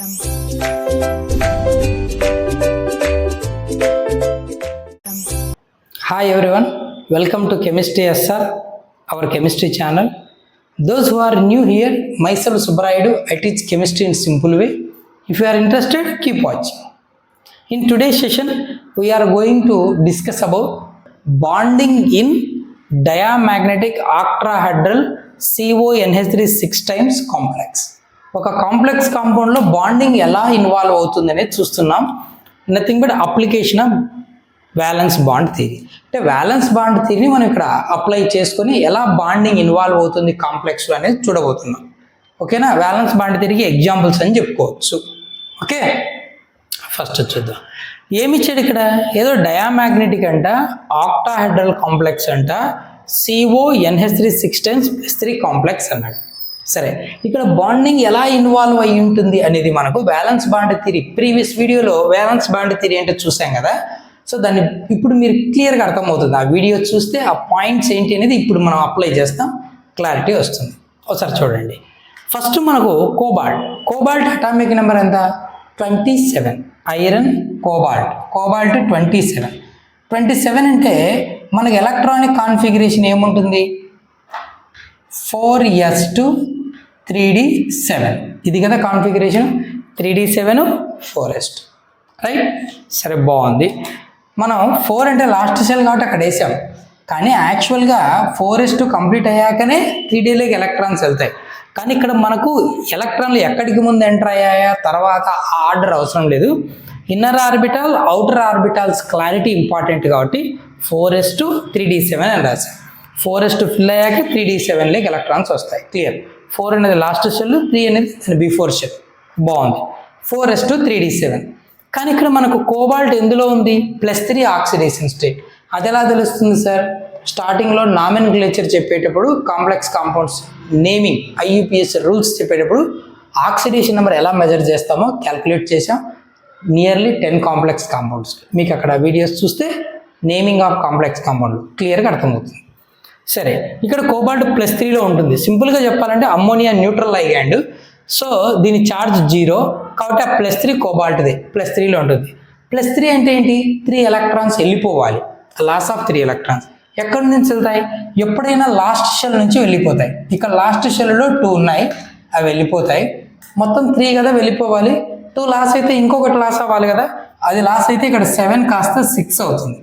Hi everyone, welcome to Chemistry SR, our chemistry channel. Those who are new here, myself Subrayudu, I teach chemistry in simple way. If you are interested, keep watching. In today's session, we are going to discuss about bonding in diamagnetic octahedral CONH3 6 times complex. ఒక complex కాంపౌండ్లో bonding ఎలా involve అవుతుంది అనేది చూస్తున్నాం. Nothing but application of violence bond theory. అంటే violence bond థియరీని మనం ఇక్కడ apply చేసుకొని ఎలా బాండింగ్ ఇన్వాల్వ్ అవుతుంది కాంప్లెక్స్లో అనేది చూడబోతున్నాం. ఓకేనా? వ్యాలెన్స్ బాండ్ థియరీకి ఎగ్జాంపుల్స్ అని చెప్పుకోవచ్చు. ఓకే, ఫస్ట్ చూద్దాం. ఏమి ఇచ్చాడు ఇక్కడ? ఏదో డయామాగ్నెటిక్ అంట, ఆక్టాహెడ్రల్ కాంప్లెక్స్ అంట, CONH3 6 times +3 కాంప్లెక్స్ అన్నాడు. సరే, ఇక్కడ బాండింగ్ ఎలా ఇన్వాల్వ్ అయి ఉంటుంది అనేది మనకు వ్యాలెన్స్ బాండ్ థియరీ ప్రీవియస్ వీడియోలో వ్యాలెన్స్ బాండ్ థియరీ అంటే చూసాం కదా. సో దాన్ని ఇప్పుడు మీరు క్లియర్గా అర్థమవుతుంది. ఆ వీడియో చూస్తే ఆ పాయింట్స్ ఏంటి అనేది ఇప్పుడు మనం అప్లై చేస్తాం, క్లారిటీ వస్తుంది. ఒకసారి చూడండి. ఫస్ట్ మనకు కోబాల్ట్ అటామిక్ నెంబర్ ఎంత? 27. ఐరన్ కోబాల్ట్ 27 అంటే మనకి ఎలక్ట్రానిక్ కాన్ఫిగరేషన్ ఏముంటుంది? 4s2 3d7. ఇది కదా కాన్ఫిగరేషన్, 3d7 4s2, రైట్? సరే, బాగుంది. మనం 4 అంటే లాస్ట్ సెల్ కాబట్టి అక్కడ వేసాం, కానీ యాక్చువల్గా 4s2 కంప్లీట్ అయ్యాకనే 3dలోకి ఎలక్ట్రాన్స్ వెళ్తాయి. కానీ ఇక్కడ మనకు ఎలక్ట్రాన్లు ఎక్కడికి ముందు ఎంటర్ అయ్యాయా తర్వాత ఆ ఆర్డర్ అవసరం లేదు. Inner orbital outer orbitals clarity important కాబట్టి 4s2 3d7 అని రాశాం. 4s2 ఫిల్ అయ్యాక 3d7లోకి ఎలక్ట్రాన్స్ వస్తాయి. క్లియర్? 4 అనేది లాస్ట్ సెల్, 3 అనేది బిఫోర్ సెల్. బాగుంది. 4s2 3d7. కానీ ఇక్కడ మనకు కోబాల్ట్ ఎందులో ఉంది? +3 ఆక్సిడేషన్ స్టేట్. అది ఎలా తెలుస్తుంది సార్? స్టార్టింగ్లో నామెన్క్లేచర్ చెప్పేటప్పుడు complex compounds naming IUPAC rules చెప్పేటప్పుడు ఆక్సిడేషన్ నెంబర్ ఎలా మెజర్ చేస్తామో క్యాల్కులేట్ చేసాం. Nearly 10 complex compounds. మీకు అక్కడ వీడియోస్ చూస్తే నేమింగ్ ఆఫ్ కాంప్లెక్స్ కాంపౌండ్ క్లియర్గా అర్థమవుతుంది. సరే, ఇక్కడ కోబాల్ట్ +3లో ఉంటుంది. సింపుల్గా చెప్పాలంటే అమ్మోనియా న్యూట్రల్ లైగాండ్. సో దీని ఛార్జ్ 0 కాబట్టి ఆ +3 కోబాల్ట్దే +3లో ఉంటుంది. +3 అంటే ఏంటి? 3 ఎలక్ట్రాన్స్ వెళ్ళిపోవాలి. లాస్ ఆఫ్ 3 ఎలక్ట్రాన్స్ ఎక్కడి నుంచి వెళ్తాయి? ఎప్పుడైనా లాస్ట్ షెల్ నుంచి వెళ్ళిపోతాయి. ఇక్కడ లాస్ట్ షెల్లో 2 ఉన్నాయి, అవి వెళ్ళిపోతాయి. మొత్తం 3 కదా వెళ్ళిపోవాలి. 2 లాస్ అయితే ఇంకొకటి లాస్ అవ్వాలి కదా, అది లాస్ అయితే ఇక్కడ 7 కాస్త 6 అవుతుంది.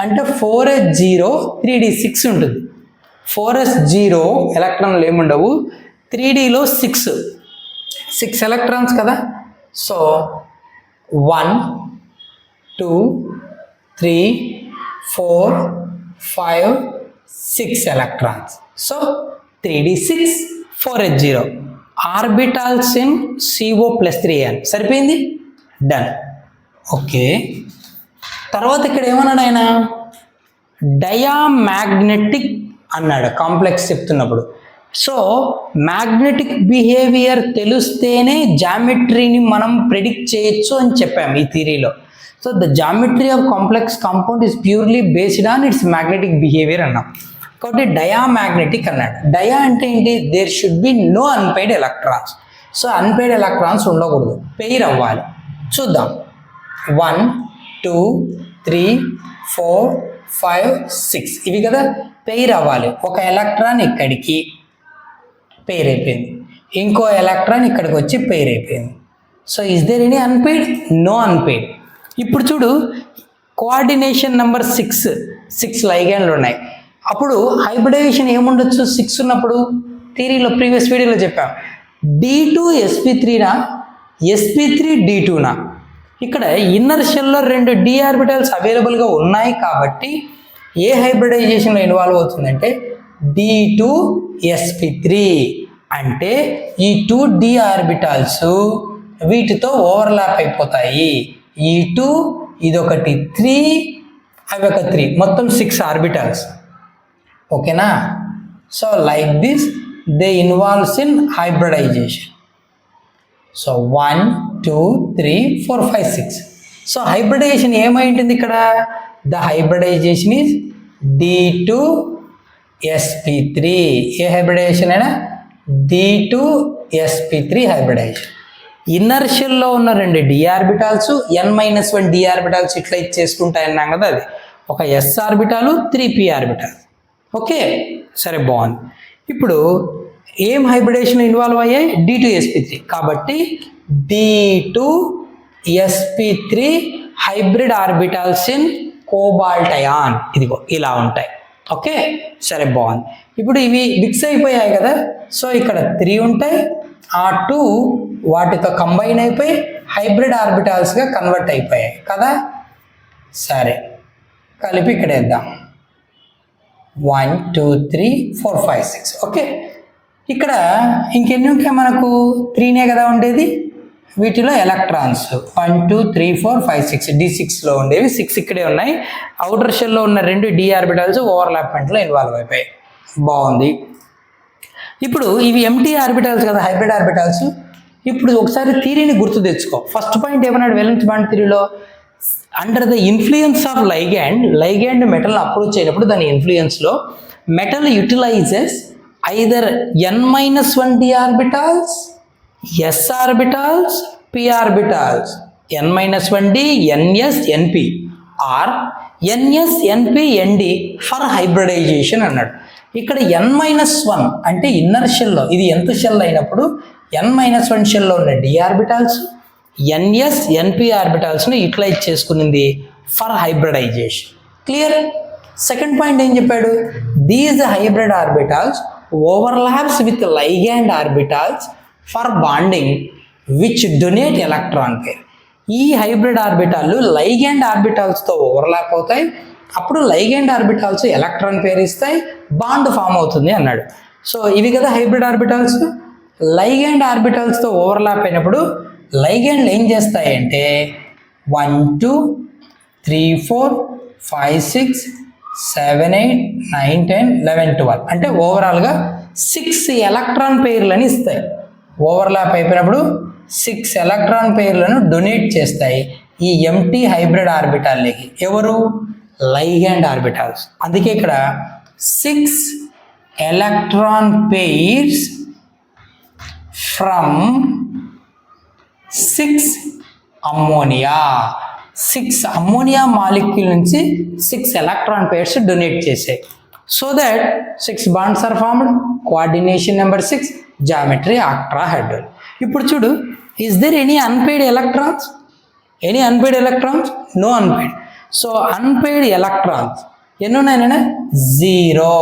అంటే 4s0 3d6 ఉంటుంది. 4s0 ఎలక్ట్రాన్లు ఏముండవు, 3dలో 6 ఎలక్ట్రాన్స్ కదా. So 1 2 3 4 5 6 electrons. So 3d6 4s0 orbitals in CO+3n. సరిపోయింది, డన్. ఓకే, తర్వాత ఇక్కడ ఏమన్నాడు ఆయన? డయామాగ్నెటిక్ అన్నాడు కాంప్లెక్స్ చెప్తున్నప్పుడు. సో మ్యాగ్నెటిక్ బిహేవియర్ తెలిస్తేనే జామెట్రీని మనం ప్రిడిక్ట్ చేయొచ్చు అని చెప్పాము ఈ థియరీలో. So the geometry of complex compound is purely based on its magnetic behaviour అన్నాం. కాబట్టి డయామాగ్నెటిక్ అన్నాడు. డయా అంటే ఏంటి? There should be no unpaired electrons. So unpaired electrons ఉండకూడదు, పెయిర్ అవ్వాలి. చూద్దాం. 1 2 3 4 5 6 ఇవి కదా పెయిర్ అవ్వాలి. ఒక ఎలక్ట్రాన్ ఇక్కడికి పెయిర్ అయిపోయింది, ఇంకో ఎలక్ట్రాన్ ఇక్కడికి వచ్చి పెయిర్ అయిపోయింది. So is there any unpaired? No unpaired. ఇప్పుడు చూడు, కోఆర్డినేషన్ నెంబర్ 6 లైగాండ్లు ఉన్నాయి. అప్పుడు హైబ్రిడైజేషన్ ఏముండొచ్చు? 6 ఉన్నప్పుడు థియరీలో ప్రీవియస్ వీడియోలో చెప్పాం. D2 sp3నా, sp3 D2నా? ఇక్కడ ఇన్నర్ షెల్లో 2 d ఆర్బిటల్స్ అవైలబుల్గా ఉన్నాయి కాబట్టి ఏ హైబ్రిడైజేషన్లో ఇన్వాల్వ్ అవుతుందంటే D2 sp3. అంటే ఈ 2 d ఆర్బిటల్స్ వీటితో ఓవర్లాప్ అయిపోతాయి. ఈ 2 ఇదొకటి 3 అవి ఒక 3, మొత్తం 6 ఆర్బిటల్స్. ఓకేనా? So like this they involves in hybridization. So 1 2 3 4 5 6. So hybridization ఏమైంటుంది ఇక్కడ? The hybridization is D2 sp3. ఏ హైబ్రిడైజేషన్ అయినా D2 sp3 హైబ్రిడైజేషన్. ఇన్నర్ షెల్లో ఉన్న 2 d orbitals n-1 d orbitals ఇట్లా ఇచ్చేసుకుంటాయి అన్నాం కదా, అది ఒక s ఆర్బిటాలు 3p ఆర్బిటాల్. ఓకే, సరే బాగుంది. ఇప్పుడు ఏం హైబ్రిడేషన్ ఇన్వాల్వ్ అయ్యాయి? d2sp3. కాబట్టి d2sp3 hybrid orbitals in cobalt ion. ఇదిగో ఇలా ఉంటాయి. ఓకే, సరే బాగుంది. ఇప్పుడు ఇవి మిక్స్ అయిపోయాయి కదా, సో ఇక్కడ 3 ఉంటాయి, ఆ 2 వాటితో కంబైన్ అయిపోయి హైబ్రిడ్ ఆర్బిటాల్స్గా కన్వర్ట్ అయిపోయాయి కదా. సరే కలిపి ఇక్కడ వేద్దాం. 1 2 3 4 5 6. ఓకే, ఇక్కడ ఇంకెన్ని ఉంటాయి మనకు? 3నే కదా ఉండేది. వీటిలో ఎలక్ట్రాన్స్ 1 2 3 4 5 6 d6లో ఉండేవి 6 ఇక్కడే ఉన్నాయి. అవుటర్ షెల్లో ఉన్న 2 d ఆర్బిటాల్స్ ఓవర్లాప్మెంట్లో ఇన్వాల్వ్ అయిపోయాయి. బాగుంది. ఇప్పుడు ఇవి ఎంటీ ఆర్బిటాల్స్ కదా, హైబ్రిడ్ ఆర్బిటాల్స్. ఇప్పుడు ఒకసారి థియరీని గుర్తు తెచ్చుకో. ఫస్ట్ పాయింట్ ఏమన్నాడు వేలెన్స్ బాండ్ థియరీలో? Under the influence of ligand metal approach అయినప్పుడు దాని ఇన్ఫ్లుయెన్స్లో metal utilizes either n-1 d orbitals, s orbitals, p orbitals, n-1 d, ns, np or ns, np, nd for hybridization అన్నాడు. ఇక్కడ n-1 అంటే inner షెల్లో, ఇది ఎంత shell అయినప్పుడు n-1 షెల్లో ఉన్న d ఆర్బిటాల్స్ ns, np ఆర్బిటాల్స్ని యూటిలైజ్ చేసుకునింది for hybridization. Clear? Second point ఏం చెప్పాడు? These hybrid orbitals overlaps with ligand orbitals for bonding which donate electron pair. ఈ హైబ్రిడ్ ఆర్బిటాల్లు లైగ్యాండ్ ఆర్బిటాల్స్తో ఓవర్లాప్ అవుతాయి, అప్పుడు లైగ్యాండ్ ఆర్బిటాల్స్ ఎలక్ట్రాన్ పేర్ ఇస్తాయి, బాండ్ ఫామ్ అవుతుంది అన్నాడు. సో ఇవి కదా హైబ్రిడ్ ఆర్బిటాల్స్. లైగ్యాండ్ ఆర్బిటాల్స్తో ఓవర్లాప్ అయినప్పుడు లైగ్యాండ్లు ఏం చేస్తాయంటే 1 2 3 4 5 6 7 8 9 10 11 12 అంటే ఓవరాల్గా 6 ఎలక్ట్రాన్ పెయిర్లని ఇస్తాయి. ఓవర్లాప్ అయిపోయినప్పుడు 6 ఎలక్ట్రాన్ పెయిర్లను డొనేట్ చేస్తాయి ఈ ఎంటీ హైబ్రిడ్ ఆర్బిటాల్కి. ఎవరు? Ligand orbitals. అందుకే ఇక్కడ 6 electron pairs from 6 ammonia. 6 ammonia molecule నుంచి 6 ఎలక్ట్రాన్ పెయిర్స్ డొనేట్ చేసాయి. So that 6 bonds are formed. Coordination number 6, geometry octahedral. ఇప్పుడు చూడు, is there any unpaired electrons? Any unpaired electrons? No unpaired. So unpaired electrons ఎన్ని ఉన్నాయన్నా? 0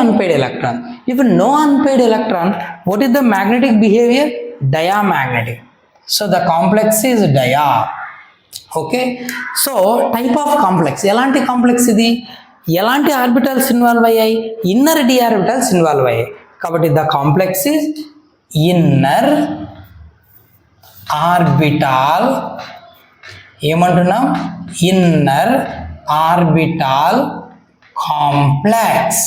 unpaid electron. If no unpaid electron, what is the magnetic behavior? Diamagnetic. So the complex is dia. Okay. So type of complex. ఎలాంటి complex ఇది? ఎలాంటి orbitals involve అయ్యాయి? Inner D orbitals involve అయ్యాయి. కాబట్టి the complex is inner orbital. ఏమంటున్నాం? Inner orbital complex.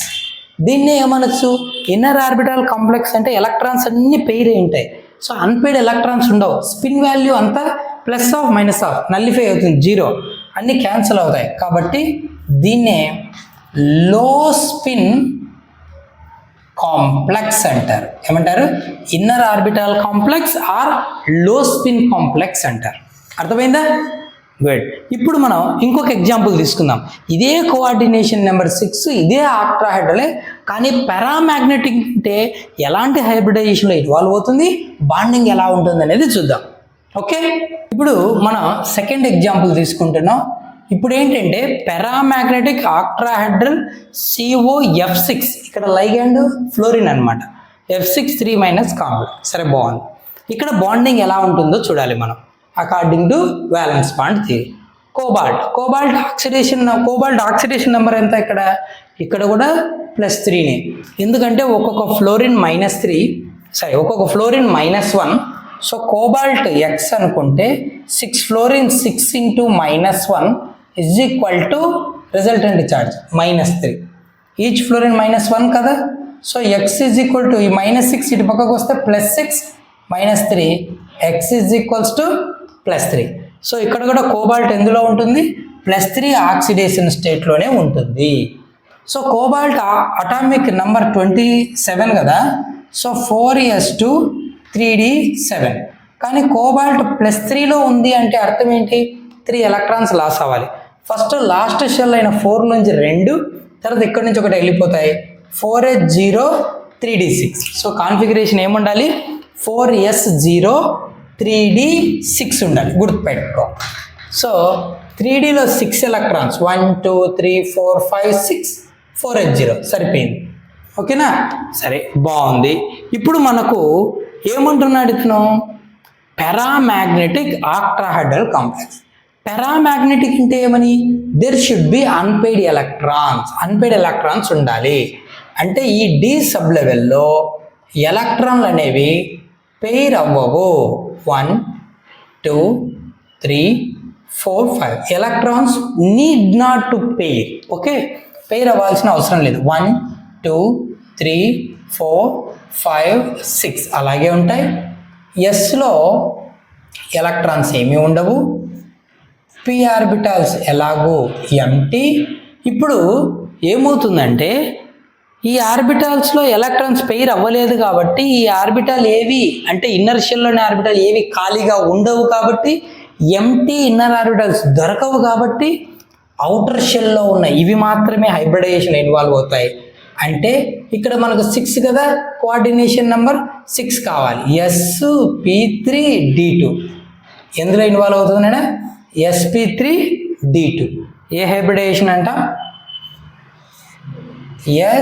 దీన్నే ఏమనొచ్చు? Inner orbital complex అంటే ఎలక్ట్రాన్స్ అన్ని పెయిర్ ఉంటాయి. సో అన్పెయిడ్ ఎలక్ట్రాన్స్ ఉండవు. స్పిన్ వాల్యూ అంతా plus half minus half nullify అవుతుంది, 0, అన్ని క్యాన్సిల్ అవుతాయి. కాబట్టి దీన్నే లో స్పిన్ కాంప్లెక్స్ అంటారు. ఏమంటారు? ఇన్నర్ ఆర్బిటాల్ కాంప్లెక్స్ ఆర్ లో స్పిన్ కాంప్లెక్స్ అంటారు. అర్థమైందా? గుడ్. ఇప్పుడు మనం ఇంకొక ఎగ్జాంపుల్ తీసుకుందాం. ఇదే కోఆర్డినేషన్ నెంబర్ 6, ఇదే ఆక్ట్రాహెడ్రలే, కానీ పారామాగ్నెటిక్ అంటే ఎలాంటి హైబ్రిడైజేషన్లో ఇన్వాల్వ్ అవుతుంది, బాండింగ్ ఎలా ఉంటుంది అనేది చూద్దాం. ఓకే, ఇప్పుడు మనం సెకండ్ ఎగ్జాంపుల్ తీసుకుంటున్నాం. ఇప్పుడు ఏంటంటే పారామాగ్నెటిక్ ఆక్ట్రాహెడ్రల్ COF6, ఇక్కడ లైగ్యాండ్ ఫ్లోరిన్ అనమాట, F6 3- కాంప్లెక్స్. సరే బాగుంది. ఇక్కడ బాండింగ్ ఎలా ఉంటుందో చూడాలి మనం according to valence bond theory. Cobalt oxidation number ఎంత? ఇక్కడ కూడా +3నే. ఎందుకంటే ఒక్కొక్క ఫ్లోరిన్ -3, ఒక్కొక్క ఫ్లోరిన్ -1. సో కోబాల్ట్ X అనుకుంటే 6 fluorine 6 × -1 is equal to resultant charge -3. Each fluorine -1 కదా. So X is equal to ఈ -6 ఇటు పక్కకు వస్తే +6 -3, X is equals to +3. So ఇక్కడ కూడా కోబాల్ట్ ఎందులో ఉంటుంది? +3 ఆక్సిడేషన్ స్టేట్లోనే ఉంటుంది. సో కోబాల్ట్ అటామిక్ నంబర్ 27 కదా. So 4s2 3d7. కానీ కోబాల్ట్ +3లో ఉంది అంటే అర్థం ఏంటి? 3 ఎలక్ట్రాన్స్ లాస్ అవ్వాలి. ఫస్ట్ లాస్ట్ షెల్ అయిన 4 నుంచి 2, తర్వాత ఇక్కడ నుంచి ఒకటి వెళ్ళిపోతాయి. 4s0 3d6. సో కాన్ఫిగరేషన్ ఏముండాలి? 4s0 3d6 ఉండాలి, గుర్తుపెట్టుకో. సో 3dలో 6 ఎలక్ట్రాన్స్ 1 2 3 4 5 6 4s0 సరిపోయింది. ఓకేనా? సరే, బాగుంది. ఇప్పుడు మనకు ఏమంటున్నాడు ఇతను? Paramagnetic octahedral complex. పారామాగ్నెటిక్ అంటే ఏమని? There should be unpaired electrons ఉండాలి. అంటే ఈ డి సబ్ లెవెల్లో ఎలక్ట్రాన్లు అనేవి పెయిర్ అవ్వవు. 1 2 3 4 5 electrons need not to pair. Okay, pair అవ్వాల్సిన అవసరం లేదు. 1 2 3 4 5 6 అలాగే ఉంటాయి. ఎస్లో ఎలక్ట్రాన్స్ ఏమీ ఉండవు. పి ఆర్బిటాల్స్ ఎలాగో ఎంటీ. ఇప్పుడు ఏమవుతుందంటే ఈ ఆర్బిటాల్స్లో ఎలక్ట్రాన్స్ పెయిర్ అవ్వలేదు కాబట్టి ఈ ఆర్బిటాల్ ఏవి అంటే ఇన్నర్ షెల్లోని ఆర్బిటాల్ ఏవి ఖాళీగా ఉండవు కాబట్టి ఎంటీ ఇన్నర్ ఆర్బిటాల్స్ దొరకవు కాబట్టి అవుటర్ షెల్లో ఉన్న ఇవి మాత్రమే హైబ్రిడైజేషన్ ఇన్వాల్వ్ అవుతాయి. అంటే ఇక్కడ మనకు 6 కదా, కోఆర్డినేషన్ నెంబర్ 6 కావాలి. sp3d2 ఎందులో ఇన్వాల్వ్ అవుతుందనే? sp3d2. ఏ హైబ్రిడైజేషన్ అంట?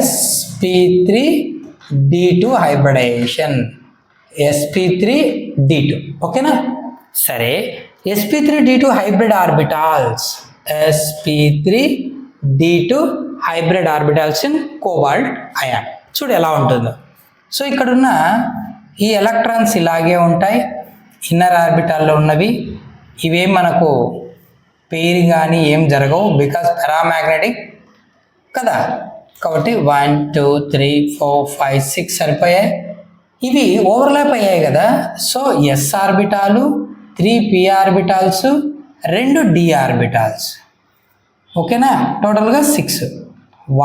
sp3d2 hybridisation. sp3d2. ఓకేనా? సరే, sp3d2 hybrid orbitals. sp3d2 hybrid orbitals in cobalt ion. చూడు ఎలా ఉంటుందో. సో ఇక్కడున్న ఈ ఎలక్ట్రాన్స్ ఇలాగే ఉంటాయి. ఇన్నర్ ఆర్బిటాల్లో ఉన్నవి ఇవేం మనకు పెయిర్ కానీ ఏం జరగవు, బికాస్ పారామాగ్నెటిక్ కదా. కాబట్టి 1 2 3 4 5 6 సరిపోయాయి. ఇవి ఓవర్లాప్ అయ్యాయి కదా. సో ఎస్ ఆర్బిటాలు, 3 పి ఆర్బిటాల్స్, 2 డి ఆర్బిటాల్స్. ఓకేనా? టోటల్గా 6.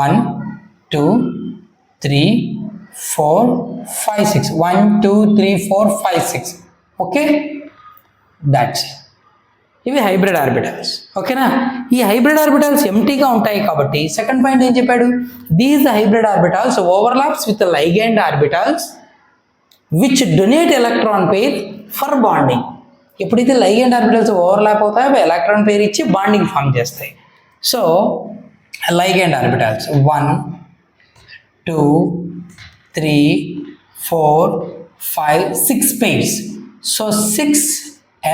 1 2 3 4 5 6 1 2 3 4 5 6. ఓకే, దాట్స్ ఇవి హైబ్రిడ్ ఆర్బిటాల్స్. ఓకేనా? ఈ హైబ్రిడ్ ఆర్బిటాల్స్ ఎంటీగా ఉంటాయి కాబట్టి సెకండ్ పాయింట్ ఏం చెప్పాడు? These hybrid orbitals overlaps with ligand orbitals which donate electron pair for bonding. ఎప్పుడైతే లైగెండ్ ఆర్బిటాల్స్ ఓవర్లాప్ అవుతాయో అవి ఎలక్ట్రాన్ పెయిర్ ఇచ్చి బాండింగ్ ఫామ్ చేస్తాయి. So ligand orbitals 1 2 3 4 5 6 pairs. So 6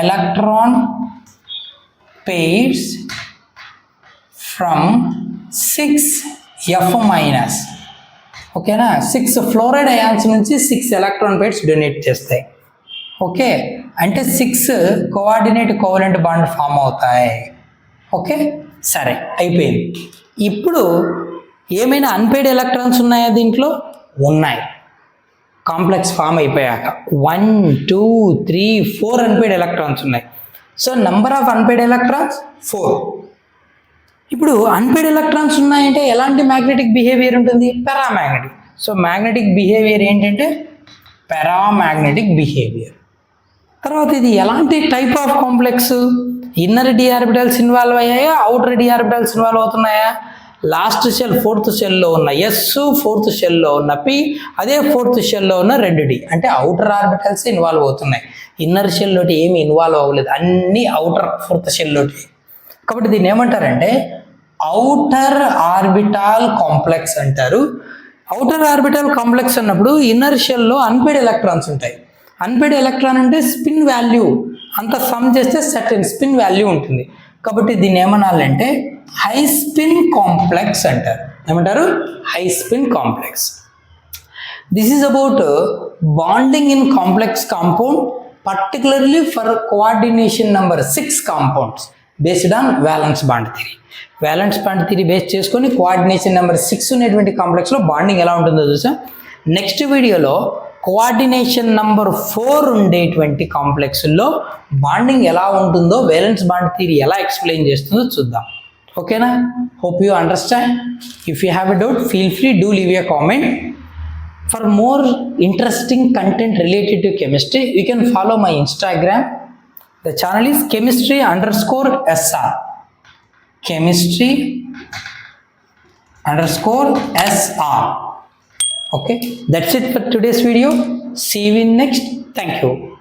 electron pairs from 6 F minus. ఓకేనా? 6 fluoride ions నుంచి 6 electron pairs donate చేస్తాయి. Okay, అంటే 6 coordinate covalent bond form అవుతాయి. ఓకే, సరే, అయిపోయింది. ఇప్పుడు ఏమైనా అన్పెయిడ్ ఎలక్ట్రాన్స్ ఉన్నాయా? దీంట్లో ఉన్నాయి. కాంప్లెక్స్ ఫామ్ అయిపోయాక 1 2 3 4 అన్పెయిడ్ ఎలక్ట్రాన్స్ ఉన్నాయి. So number of unpaired electrons 4. ఇప్పుడు అన్పెయిడ్ ఎలక్ట్రాన్స్ ఉన్నాయంటే ఎలాంటి మ్యాగ్నెటిక్ బిహేవియర్ ఉంటుంది? పారామాగ్నెటిక్. సో మ్యాగ్నెటిక్ బిహేవియర్ ఏంటంటే పారామాగ్నెటిక్ బిహేవియర్. తర్వాత ఇది ఎలాంటి type of complex? Inner D orbitals involve అయ్యాయా, అవుటర్ డి ఆర్బిటల్స్ ఇన్వాల్వ్ అవుతున్నాయా? లాస్ట్ షెల్ 4th షెల్లో ఉన్న ఎస్, 4th షెల్లో ఉన్న పి, అదే 4th షెల్లో ఉన్న 2d అంటే అవుటర్ ఆర్బిటల్స్ ఇన్వాల్వ్ అవుతున్నాయి. ఇన్నర్ షెల్లోటి ఏమి ఇన్వాల్వ్ అవ్వలేదు, అన్ని అవుటర్ 4th షెల్లోటి. కాబట్టి దీన్ని ఏమంటారంటే అవుటర్ ఆర్బిటాల్ కాంప్లెక్స్ అంటారు. అవుటర్ ఆర్బిటాల్ కాంప్లెక్స్ అన్నప్పుడు ఇన్నర్ షెల్లో అన్పెయిడ్ ఎలక్ట్రాన్స్ ఉంటాయి. అన్పెయిడ్ ఎలక్ట్రాన్ అంటే స్పిన్ వాల్యూ అంత సమ్ చేస్తే సర్టెన్ స్పిన్ వాల్యూ ఉంటుంది. కాబట్టి దీన్ని ఏమనాలంటే హై స్పిన్ కాంప్లెక్స్ అంటారు. ఏమంటారు? High spin complex. This is about bonding in complex compound, particularly for coordination number 6 compounds based on valence bond theory. వ్యాలెన్స్ బాండ్ థియరీ బేస్ చేసుకొని కోఆర్డినేషన్ నెంబర్ 6 ఉన్నటువంటి కాంప్లెక్స్లో బాండింగ్ ఎలా ఉంటుందో చూసాం. నెక్స్ట్ వీడియోలో కోఆర్డినేషన్ నంబర్ 4 ఉండేటువంటి కాంప్లెక్స్లో బాండింగ్ ఎలా ఉంటుందో, వేలెన్స్ బాండ్ థియరీ ఎలా ఎక్స్ప్లెయిన్ చేస్తుందో చూద్దాం. Okay na? Hope you understand. If you have a doubt, feel free, do leave a comment. For more interesting content related to chemistry, you can follow my Instagram. The channel is chemistry_SR. Chemistry_SR. Okay, that's it for today's video. See you in next. Thank you.